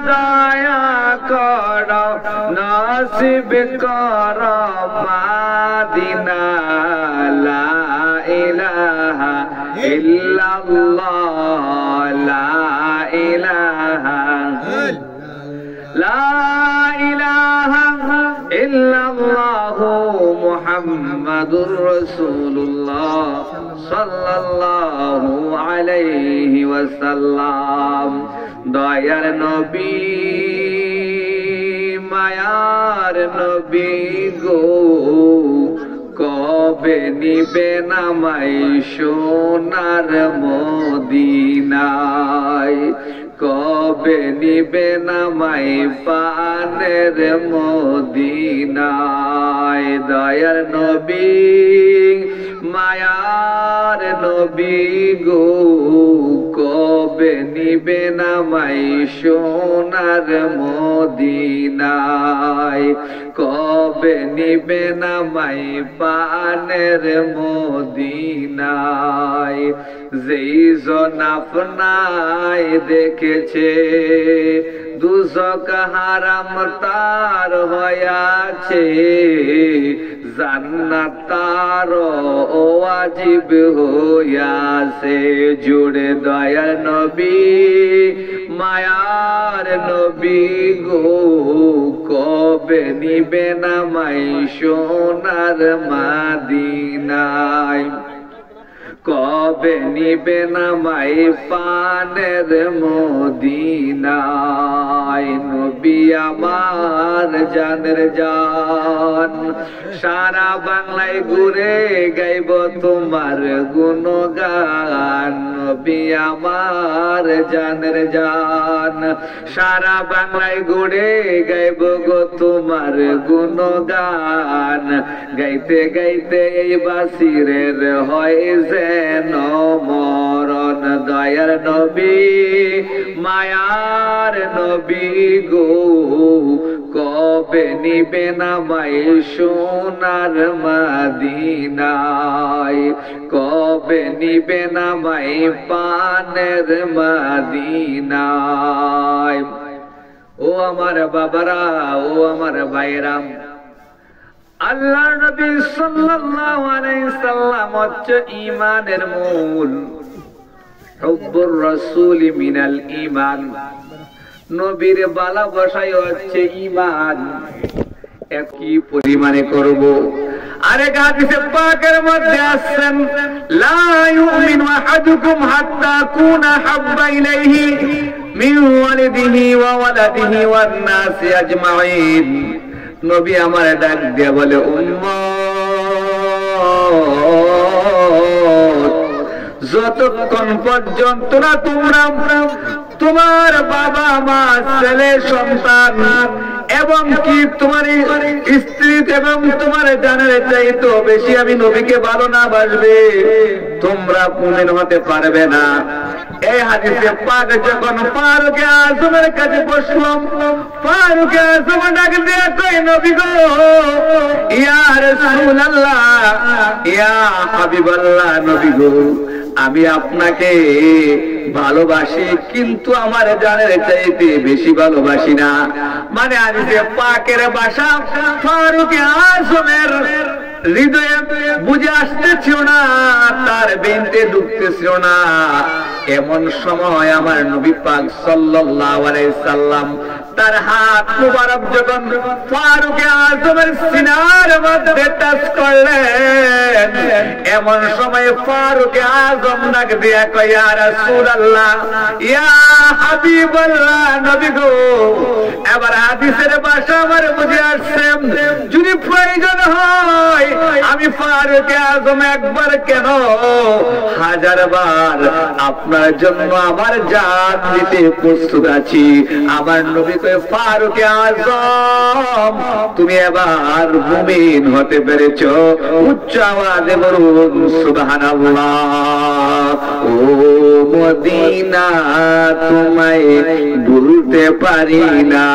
দয়া কর নসিব কর মাদিনা লা ইলাহা ইল্লাল্লাহ লা ইলাহা ইল্লাল্লাহ মুহাম্মাদুর রাসূলুল্লাহ সাল্লাল্লাহু আলাইহি ওয়াসাল্লাম। দয়ার নবী মায়ার নবী গো, কবে নিবেন আমায় সোনার মদিনায়, কবে নিবেন আমায় পানের মদিনায়। দয়ার নবী মায়ার নবী গো, কবে নিবেন আমায় সোনার মদিনায়, কবে নিবেন আমায় পানের মদিনায়। যেই জন আপনায় দেখেছে দুজক হারাম তার হয়াছে, জান্নাত তার ওয়াজিব হইয়াছে। জুড়ে দয়ার নবী মায়ার নবী গো, কবে নিবেন আমায় সোনার মদিনায়, কবে নিবেন আমায় পানের মদিনায়। নবী আমার জানের জান, সারা বাংলায় ঘুরে গাইব তোমার গুণগান। নবী আমার জানের জান, সারা বাংলায় ঘুরে গাইব গো তোমার গুণগান। গাইতে গাইতে এই বাসিরের হয় যেন মরণ। দয়ার নবী মায়ার নবী গো, কবে নিবেন আমায় সোনার মদিনায়, কবে নিবেন আমায় পানের মদিনায়। ও আমার বাবারা, ও আমার ভাইরা, আল্লাহ নবী সাল্লাল্লাহু আলাইহি সাল্লাম হচ্ছে ঈমানের মূল। হুব্বুর রাসূল মিনাল ঈমান, নবীর ভালোবাসাই হচ্ছে ঈমান। একই পরিমাণে করব। আরেক হাদিসে পাকের মধ্যে আছেন, লা ইউমিনু আহাদুকুম হাত্তা কুনা হাব্বা ইলাইহি মিন ওয়ালিদিহি ওয়া ওয়ালাদিহি ওয়ান নাসি আজমাইন। নবী আমার ডাক দিয়ে বলে, উম্মত, যতক্ষণ পর্যন্ত না তোমরা তোমার বাবা মা ছেলে সন্তান এবং কি তোমার স্ত্রী এবং তোমার জানের চাইতো বেশি আমি নবীকে ভালো না বাসবে, তোমরা মুমিন হতে পারবে না। এই হাদিসে পাক যখন ফারুকে আজমের কাছে বসলাম, ফারুকে আজম ডাক দিয়ে কই, নবী গো, ইয়া রাসূলুল্লাহ, ইয়া হাবিবাল্লাহ, নবী গো, আমি আপনাকে ভালোবাসি কিন্তু আমার জানের চাইতে বেশি ভালোবাসি না। মানে হাদিসে পাকের ভাষা ফারুকে আজমের হৃদয়ে বুঝে আসতেছিল না, তার বেনতে ঢুকতেছিল না। এমন সময় আমার নবী পাক সাল্লাল্লাহু আলাইহি সাল্লাম তার হাত মুবারক যখন ফারুকে আজমের সিনার মধ্যে টাচ করলেন, এমন সময় ফারুকে আজম ডাক দিয়া কয়, ইয়া রাসূলুল্লাহ, ইয়া হাবিবাল্লাহ, নবী গো। এবার হাদিসের ভাষা আমার বুঝে আসছে, যদি প্রয়োজন হয় আমি ফারুকে আজম একবার কেন 1000 বার আপনার জন্য আমার জান দিতে প্রস্তুত আছি। আমার নবী কয়, ফারুকে আজম, তুমি এবার মুমিন হতে পেরেছো। উচ্চ আওয়াজে বলুন সুবহানাল্লাহ। ও মদিনা, তোমায় ভুলতে পারি না,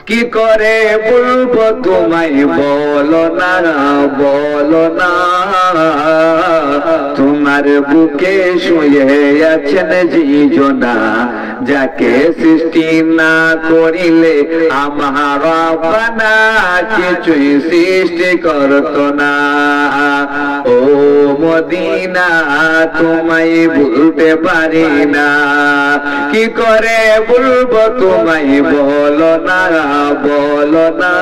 কি করে বলবো তোমায়, বলো না, বলো না। তোমার বুকে শুয়ে আছেন জীজনা, যাকে সৃষ্টি না করিলে আমার রব্বানা কিছুই সৃষ্টি করত না। ও মদিনা তোমায় ভুলতে পারি না, কি করে বলবো তোমায় বলো না, বলো না।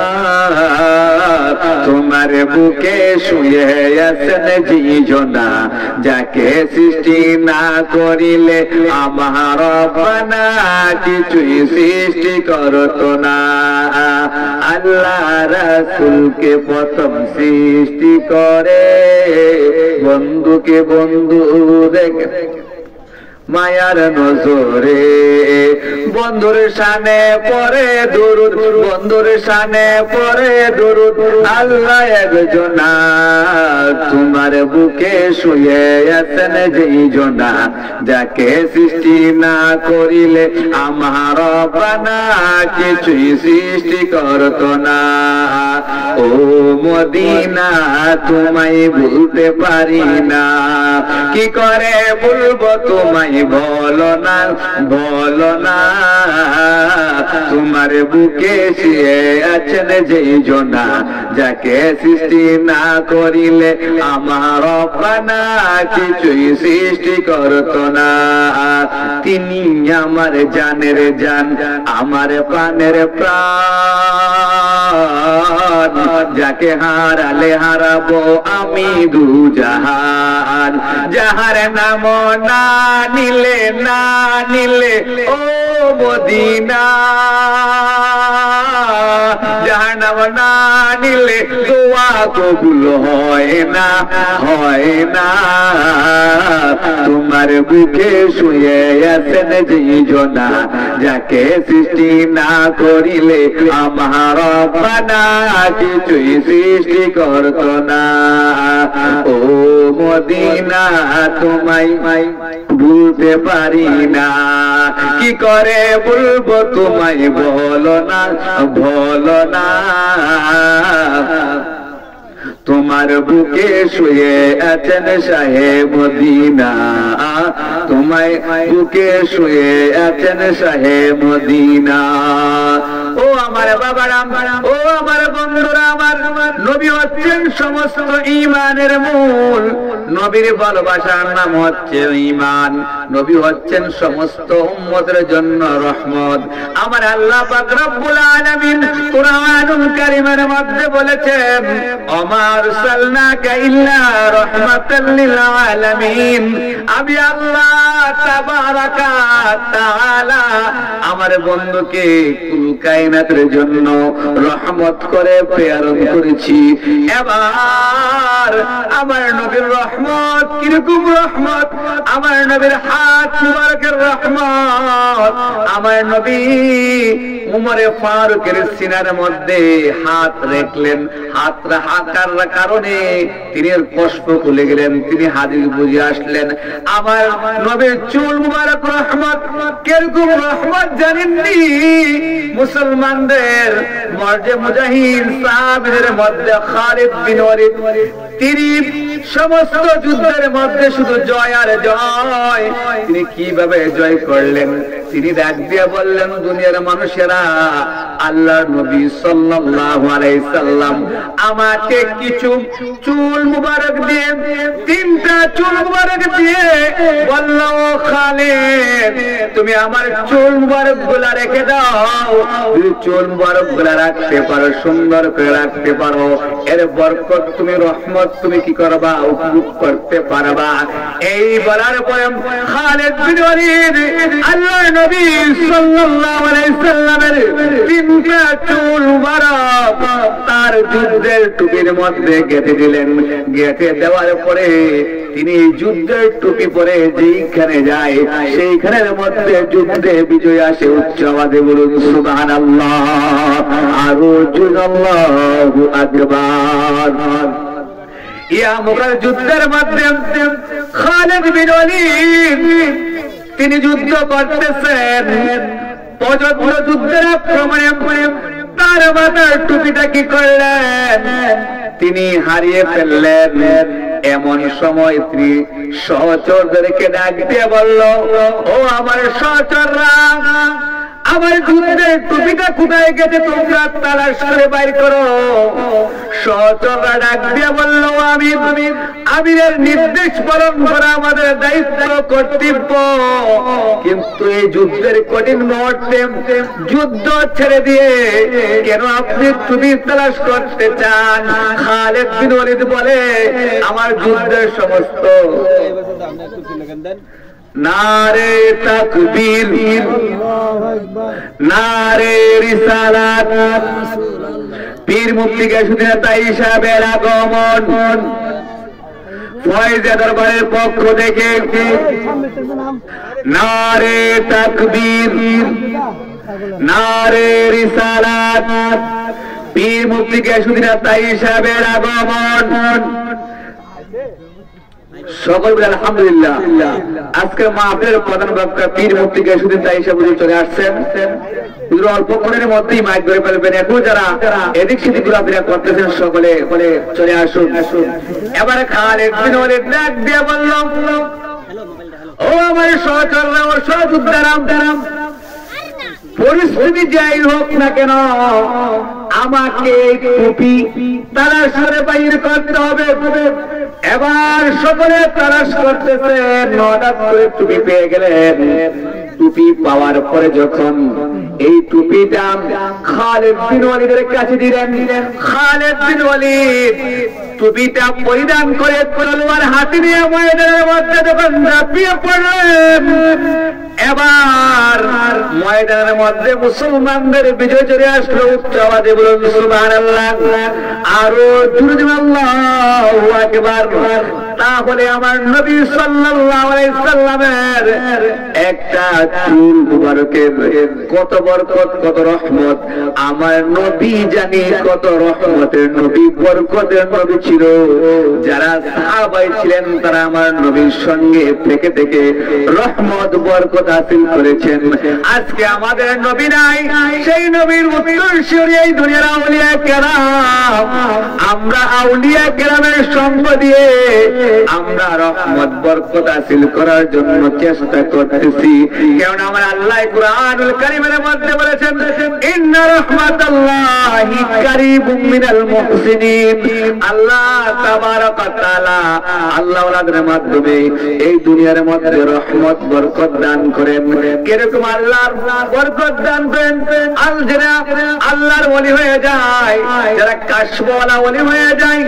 তোমার বুকে শুয়ে আছেন যিজনা, যাকে সৃষ্টি না করিলে আমার রব্বানা কিছুই সৃষ্টি করত না। আল্লাহ রাসূলকে প্রথম সৃষ্টি করে, বন্ধুকে বন্ধু দেখে মায়ার নজরে, বন্ধুর শানে পড়ে দুরূদ, বন্ধুর শানে পড়ে দুরূদ। আল্লাহ একজনা, তোমার বুকে শুয়ে আছেন যেইজনা, যাকে সৃষ্টি না করিলে আমার রব্বানা কিছুই সৃষ্টি করত না। ও মদিনা তোমায় ভুলতে পারি না, কি করে বলবো তোমায় বলো না, বলো না। তোমার বুকে শুয়ে আছেন যেইজনা, যাকে সৃষ্টি না করিলে আমার রব্বানা কিছুই সৃষ্টি করত না। তিনি আমার জানের জান, আমার প্রাণের প্রাণ, যাকে হারালে হারাবো আমি দুজাহান। যাহার নাম না নিলে, না নিলে ও মদিনা, যাহার নাম না নিলে দোয়া কবুল হয় না, হয় না। তোমার বুকে শুয়ে আছেন যেইজনা, যাকে সৃষ্টি না করিলে আমার রব্বানা কিছুই সৃষ্টি করত না। ও মদিনা তোমায় ভুলতে পারি না, কি করে বলবো তোমায় বলো না, বলো না। তোমার বুকে শুয়ে আছেন শাহে মদিনা, তোমায় বুকে শুয়ে আছেন শাহে মদিনা। ও আমার বাবারা, ও আমার বন্ধুরা, আমার নবী হচ্ছেন সমস্ত ঈমানের মূল। নবীর ভালোবাসার নাম হচ্ছে ঈমান। নবী হচ্ছেন সমস্ত উম্মতের জন্য রহমত। আমার আল্লাহ পাক রব্বুল আলামিন কুরআনুল কারীমের মধ্যে বলেছেন, ওমা আরসালনাকা ইল্লা রাহমাতাল লিল আলামিন। আমি আল্লাহ তাবারাকা তাআলা আমার বন্ধুকে কুল কায়নাতের জন্য রহমত করে প্রেরণ করেছি। এবার আমার নবীর রহমত কিরকম রহমত, আমার নবীর হাত মুবারকের রহমত। আমার নবী উমরে ফারুকের সিনার মধ্যে হাত রাখলেন, হাত রাখার কারণে তিনি কষ্ট খুলে গেলেন, তিনি হাদিস বুঝে আসলেন। আমার নবীর চুল মুবারক রহমত, কিরকম রহমত জানেননি? মুসলমানদের মর্জে মুজাহিদ সাহাবীদের মধ্যে খালিদ বিন ওয়ালিদ, তিনি সমস্ত যুদ্ধের মধ্যে শুধু জয় আর জয়। তিনি কিভাবে জয় করলেন? তিনি ডাক দিয়ে বললেন, দুনিয়ার মানুষেরা, আল্লাহর নবী সাল্লাল্লাহু আলাইহি সাল্লাম আমাকে কিছু চুল মুবারক দিয়ে, তিনটা চুল মুবারক দিয়ে বলল, খালিদ তুমি আমার চুল মুবারক গুলা রেখে দাও। তুমি চুল মুবারক গুলা রাখতে পারো, সুন্দর করে রাখতে পারো, এর বরকত তুমি, রহমত তুমি কি করবা? উপভোগ করতে পারবা। এই বলার পরে খালিদ বিন ওয়ালিদ আল্লাহর নবী সাল্লাল্লাহু আলাইহি সাল্লামের তিনটা চুল মুবারক তার যুদ্ধের টুপির মধ্যে গেঁথে দিলেন। গেঁথে দেওয়ার পরে তিনি যুদ্ধের টুপি পরে যেখানে যায় সেইখানের মধ্যে যুদ্ধে বিজয় আসে। উচ্চ আওয়াজে বলুন সুবহানাল্লাহ, আরো জোরে আল্লাহু আকবার। ইয়া মুকার যুদ্ধের মধ্যে খালিদ বিন ওয়ালিদ তিনি যুদ্ধ করতেছেন। অযোধ্য যুদ্ধের আক্রমণে তার মাথার টুপিটা কি করলেন? তিনি হারিয়ে ফেললেন। এমন সময় তিনি সহচরদেরকে ডাক দিয়ে বলল, ও আমার সহচররা, আমার যুদ্ধের টুপিটা কোথায় গেছে তোমরা তালাশ করে বাইর করো। সহচররা ডাক দিয়ে বলল, আমিরের নির্দেশ পালন করা আমাদের দায়িত্ব কর্তব্য, কিন্তু এই যুদ্ধের কঠিন মুহূর্তে যুদ্ধ ছেড়ে দিয়ে কেন আপনি টুপি তালাশ করতে চান? খালিদ বিন ওয়ালিদ বলে, আমার যুদ্ধের সমস্ত নারে তাকবীর, নারে রিসালাত, পীর মুফতি গিয়াসউদ্দিন তাই সাহেবের আগমন, ফয়েজে দরবারের পক্ষ থেকে নারে তাকবীর, নারে রিসালাত, পীর মুফতি গিয়াসউদ্দিন তাই সাহেবের আগমন। সকল বলে আলহামদুলিল্লাহ। আজকের মাহফিলের প্রধান বক্তা পীর মুফতি গিয়াসউদ্দিন তাই সাহেব চলে আসছেন। অল্পক্ষণের মধ্যেই মাইক ধরে ফেলবেন। এখন যারা এদিক সেদিক ঘোরাফেরা করতেছেন সকলে চলে আসুন। এবারে খালিদ বিন ওয়ালিদ ডাক দিয়ে বলল, ও আমার সহচররা, ও সহযোদ্ধারা, পরিস্থিতি যাই হোক না কেন আমাকে টুপি তালাশ করে বাইর করতে হবে। এবার সকলে তালাশ করতেছেন, হঠাৎ করে টুপি পেয়ে গেলেন। টুপি পাওয়ার পরে যখন এই টুপিটা খালিদ বিন ওয়ালিদের কাছে দিলেন, খালিদ বিন ওয়ালিদ টুপিটা পরিধান করে তলোয়ার হাতে নিয়ে ময়দানের মধ্যে যখন ঝাঁপিয়ে পড়লেন, এবার ময়দানের মধ্যে মুসলমানদের বিজয় চলে আসলো। উচ্চ আওয়াজে বলুন সুবহানাল্লাহ, আরো জোরে জোরে আল্লাহু আকবার। তাহলে আমার নবী সাল্লাল্লাহু আলাইহি সাল্লামের একটা চুল মুবারকের কত বরকত, কত রহমত। আমার নবী জানি কত রহমতের নবী, বরকতের নবী ছিল। যারা সাহাবাই ছিলেন তারা আমার নবীর সঙ্গে থেকে থেকে রহমত বরকত হাসিল করেছেন। আজকে আমাদের নবী নাই, সেই নবীর উত্তরসূরি এই দুনিয়ার আউলিয়া কেরাম। আমরা আউলিয়া কেরামের সঙ্গ দিয়ে আমরা রহমত বরকত হাসিল করার জন্য চেষ্টা করতেছি। কারণ আমার আল্লাহ কুরআনুল কারীমের মধ্যে বলেছেন, ইন্না রাহমাতাল্লাহি কারীবুম মিনাল মুহসিনিন। আল্লাহ তাবারাক ওয়া তাআলা আল্লাহ ওয়ালাদের মাধ্যমে এই দুনিয়ার মধ্যে রহমত বরকত দান করেন। কিরকম আল্লাহর বরকত দান করেন? যারা আল্লাহর ওলি হয়ে যায়, যারা কাশফওয়ালা ওলি হয়ে যায়,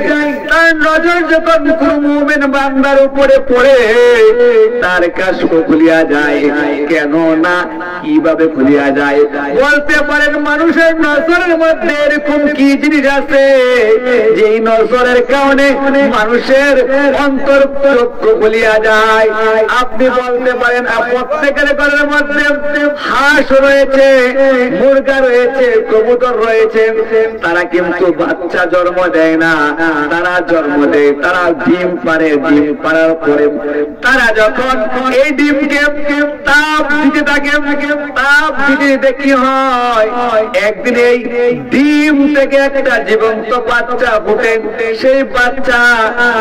তার নজর যখন কোন মুমিন বান্দার উপরে পড়ে তার কাশফ খুলিয়া যায়। কেন না, কিভাবে খুলিয়া যায়? বলতে পারেন মানুষের নজরের মধ্যে এরকম কি জিনিস আছে যেই নজরের কারণে মানুষের অন্তর চক্ষু খুলিয়া যায়? আপনি বলতে পারেন প্রত্যেকের ঘরের মধ্যে হাঁস রয়েছে, মুরগা রয়েছে, কবুতর রয়েছে, তারা কিন্তু বাচ্চা জন্ম দেয় না, তারা জন্ম দেয়, তারা ডিম পারে। ডিম পারার পরে তারা যখন এই ডিমকে তাপ দিতে থাকে, তাপ দিতে দিতে কি হয়, একদিন এই ডিম থেকে একটা জীবন্ত বাচ্চা ফুটে। সেই বাচ্চা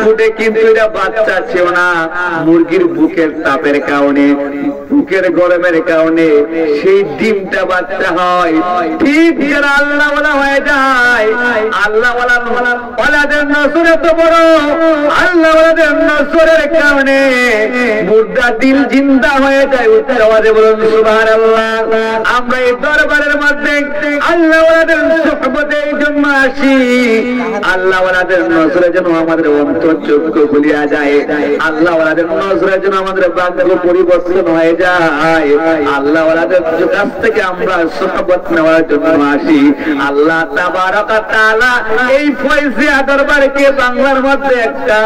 ফুটে কিন্তু এটা বাচ্চা ছিল না, মুরগির বুকের তাপের কারণে, বুকের গরমের কারণে সেই ডিমটা বাচ্চা হয়। ঠিক যারা আল্লাহ ওয়ালা হয়ে যায়, আল্লাহ ওয়ালাদের নজর এত বড়, আল্লাহ ওয়ালাদের নজরের কারণে মুর্দা দিল জিন্দা হয়ে যায়। উচ্চ আওয়াজে বলুন সুবহানাল্লাহ। আমরা এই দরবারের মধ্যে আল্লাহ ওয়ালাদের সুহবতে এই জন্য আসি, আল্লাহ ওয়ালাদের নজরে যেন আমাদের অন্তর চক্ষু খুলিয়া যায়, আল্লাহ ওয়ালাদের নজরে যেন আমাদের ভাগ্য পরিবর্তন হয়ে যায়। আল্লাহ ওয়ালাদের কাছ থেকে আমরা সুহবত নেওয়ার জন্য আসি। আল্লাহ তাবারাক ওয়া তাআলা এই ফয়জিয়া দরবারকে বাংলার মধ্যে একটা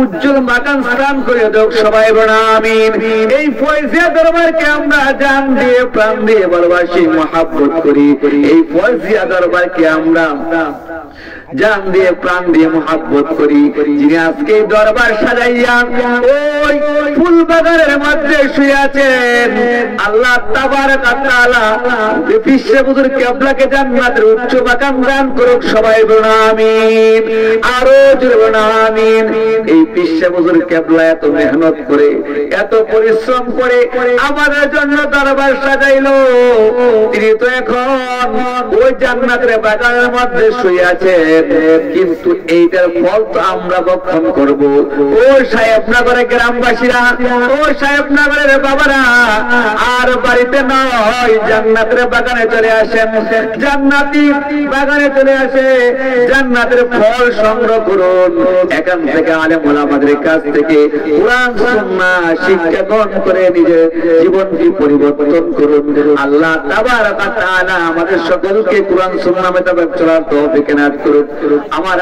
উজ্জ্বল মাকান স্থান করে দেখ। সবাই বলেন আমিন। এই ফয়জিয়া দরবারকে আমরা জান দিয়ে প্রাণ দিয়ে ভালোবাসি, মহব্বত করি। এই ফয়জিয়া দরবারকে আমরা জান দিয়ে প্রাণ দিয়ে মোহাব্বত করি, যিনি আজকে দরবার সাজাইয়া ওই ফুল বাগানের মধ্যে শুয়ে আছেন, আল্লাহ তাবারক ওয়া তাআলা বিশ্ব হুজুর কিবলাকে জান্নাতের উচ্চ মাকাম দান করুক। সবাই বলুন আমিন, আরো জোরে বলুন আমিন। এই বিশ্ব হুজুর কিবলা এত মেহনত করে, এত পরিশ্রম করে আমাদের জন্য দরবার সাজাইলো, তিনি তো এখন ওই জান্নাতের বাগানের মধ্যে শুয়ে আছেন, কিন্তু এইটার ফল তো আমরা ভক্ষণ করব। ও সাহেবনগরের গ্রামবাসীরা, ও সাহেবনগরের বাবারা, আর বাড়িতে নয়, জান্নাতের বাগানে চলে আসেন, জান্নাতি বাগানে চলে আসে, জান্নাতের ফল সংগ্রহ করুন। এখান থেকে আলেম ওলামাদের কাছ থেকে কুরআন সুন্নাহ শিক্ষা গ্রহণ করে নিজের জীবনকে পরিবর্তন করুন। আল্লাহ তাবারক ওয়া তাআলা আমাদের সকলকে কুরআন সুন্নাহ মোতাবেক চলার তৌফিক এনায়েত করুন। আমার